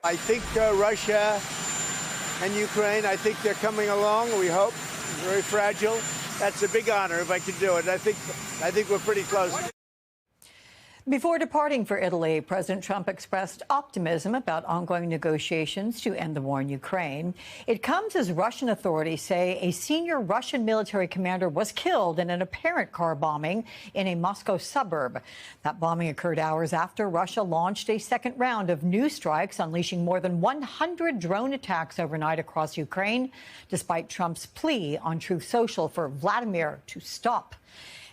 I think Russia and Ukraine, I think they're coming along, we hope. Very fragile. That's a big honor if I can do it. I think we're pretty close. Before departing for Italy, President Trump expressed optimism about ongoing negotiations to end the war in Ukraine. It comes as Russian authorities say a senior Russian military commander was killed in an apparent car bombing in a Moscow suburb. That bombing occurred hours after Russia launched a second round of new strikes, unleashing more than 100 drone attacks overnight across Ukraine, despite Trump's plea on Truth Social for Vladimir to stop.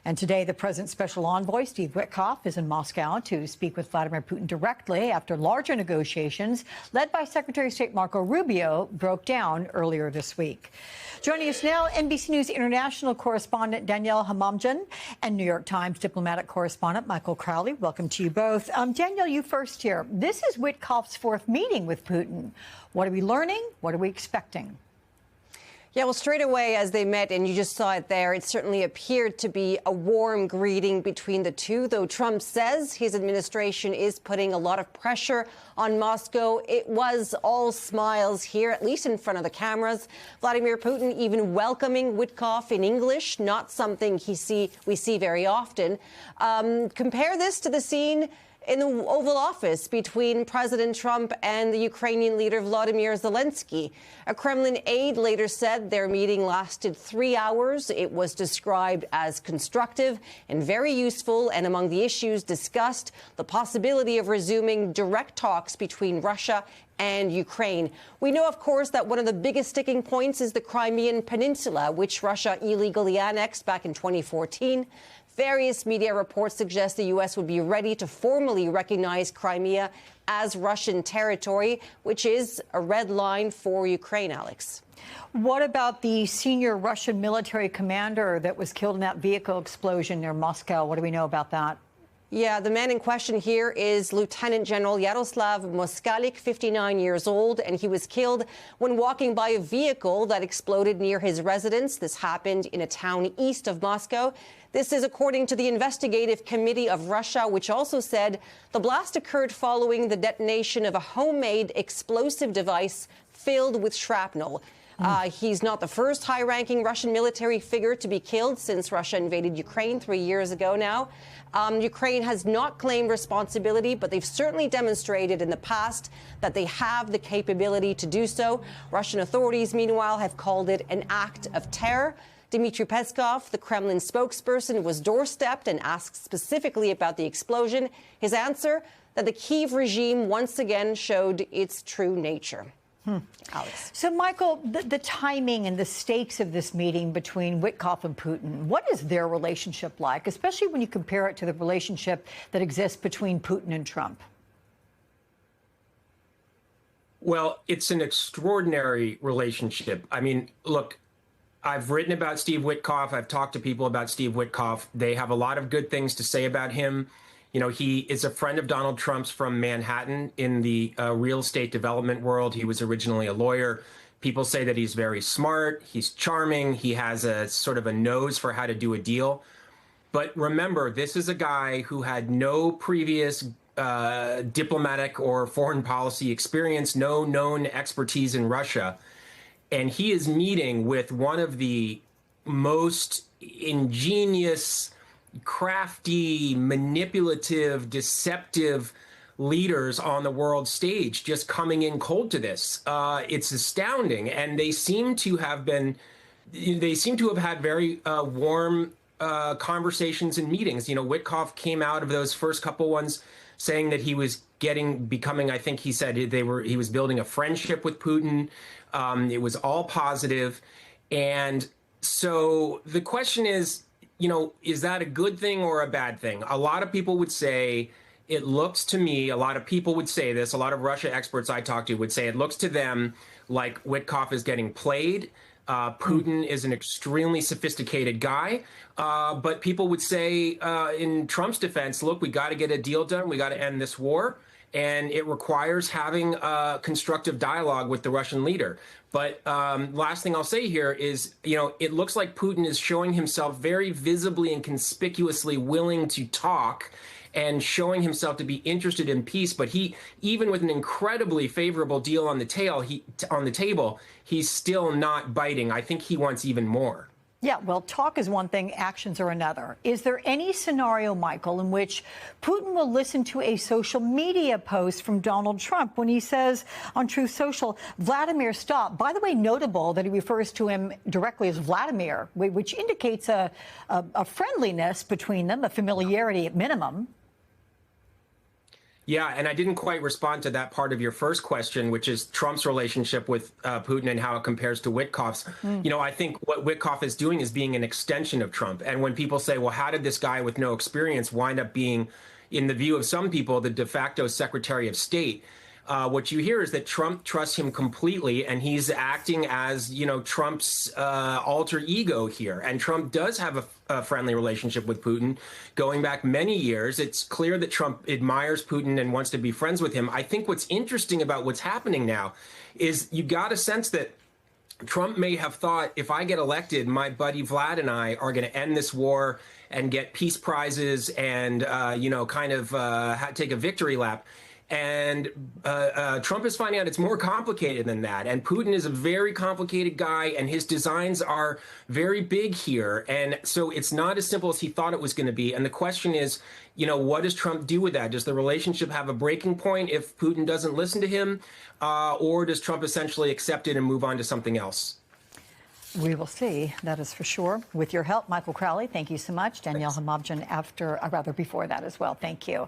And today, the president's special envoy, Steve Witkoff, is in Moscow to speak with Vladimir Putin directly after larger negotiations led by Secretary of State Marco Rubio broke down earlier this week. Joining us now, NBC News international correspondent Danielle Hamamdjian and New York Times diplomatic correspondent Michael Crowley. Welcome to you both. Danielle, you first here. This is Witkoff's fourth meeting with Putin. What are we learning? What are we expecting? Yeah, well, straight away as they met, and you just saw it there, it certainly appeared to be a warm greeting between the two, though Trump says his administration is putting a lot of pressure on Moscow. It was all smiles here, at least in front of the cameras. Vladimir Putin even welcoming Witkoff in English, not something we see very often. Compare this to the scene in the Oval Office between President Trump and the Ukrainian leader Volodymyr Zelensky. A Kremlin aide later said their meeting lasted 3 hours. It was described as constructive and very useful, and among the issues discussed, the possibility of resuming direct talks between Russia and Ukraine. We know, of course, that one of the biggest sticking points is the Crimean Peninsula, which Russia illegally annexed back in 2014. Various media reports suggest the U.S. would be ready to formally recognize Crimea as Russian territory, which is a red line for Ukraine, Alex. What about the senior Russian military commander that was killed in that vehicle explosion near Moscow? What do we know about that? Yeah, the man in question here is Lieutenant General Yaroslav Moskalik, 59 years old, and he was killed when walking by a vehicle that exploded near his residence. This happened in a town east of Moscow. This is according to the Investigative Committee of Russia, which also said the blast occurred following the detonation of a homemade explosive device filled with shrapnel. He's not the first high-ranking Russian military figure to be killed since Russia invaded Ukraine 3 years ago now. Ukraine has not claimed responsibility, but they've certainly demonstrated in the past that they have the capability to do so. Russian authorities, meanwhile, have called it an act of terror. Dmitry Peskov, the Kremlin spokesperson, was doorstepped and asked specifically about the explosion. His answer, that the Kyiv regime once again showed its true nature. Alex. So, Michael, the timing and the stakes of this meeting between Witkoff and Putin, what is their relationship like, especially when you compare it to the relationship that exists between Putin and Trump? Well, it's an extraordinary relationship. I mean, look, I've written about Steve Witkoff. I've talked to people about Steve Witkoff. They have a lot of good things to say about him. You know, he is a friend of Donald Trump's from Manhattan in the real estate development world. He was originally a lawyer. People say that he's very smart. He's charming. He has a sort of a nose for how to do a deal. But remember, this is a guy who had no previous diplomatic or foreign policy experience, no known expertise in Russia. And he is meeting with one of the most ingenious, crafty, manipulative, deceptive leaders on the world stage, just coming in cold to this. It's astounding. And they seem to have had very warm conversations and meetings. You know, Witkoff came out of those first couple ones saying that he was becoming, I think he said he was building a friendship with Putin. It was all positive. And so the question is, you know, is that a good thing or a bad thing? A lot of people would say, it looks to me, a lot of people would say this, a lot of Russia experts I talked to would say it looks to them like Witkoff is getting played. Putin is an extremely sophisticated guy. But people would say, in Trump's defense, look, we got to get a deal done. We got to end this war. And it requires having a constructive dialogue with the Russian leader. But last thing I'll say here is, you know, it looks like Putin is showing himself very visibly and conspicuously willing to talk. and showing himself to be interested in peace. But he, even with an incredibly favorable deal on the table, he's still not biting. I think he wants even more. Yeah, well, talk is one thing, actions are another. Is there any scenario, Michael, in which Putin will listen to a social media post from Donald Trump when he says on Truth Social, Vladimir, stop? By the way, notable that he refers to him directly as Vladimir, which indicates a friendliness between them, a familiarity at minimum. Yeah, and I didn't quite respond to that part of your first question, which is Trump's relationship with Putin and how it compares to Witkoff's. You know, I think what Witkoff is doing is being an extension of Trump. And when people say, well, how did this guy with no experience wind up being, in the view of some people, the de facto Secretary of State? What you hear is that Trump trusts him completely, and he's acting as, you know, Trump's alter ego here. And Trump does have a friendly relationship with Putin going back many years. It's clear that Trump admires Putin and wants to be friends with him. I think what's interesting about what's happening now is you got a sense that Trump may have thought, if I get elected, my buddy Vlad and I are going to end this war and get peace prizes and, you know, kind of take a victory lap. And Trump is finding out it's more complicated than that. And Putin is a very complicated guy, and his designs are very big here. And so it's not as simple as he thought it was going to be. And the question is, you know, what does Trump do with that? Does the relationship have a breaking point if Putin doesn't listen to him? Or does Trump essentially accept it and move on to something else? We will see, that is for sure. With your help, Michael Crowley, thank you so much. Danielle Hamabjan before that as well. Thank you.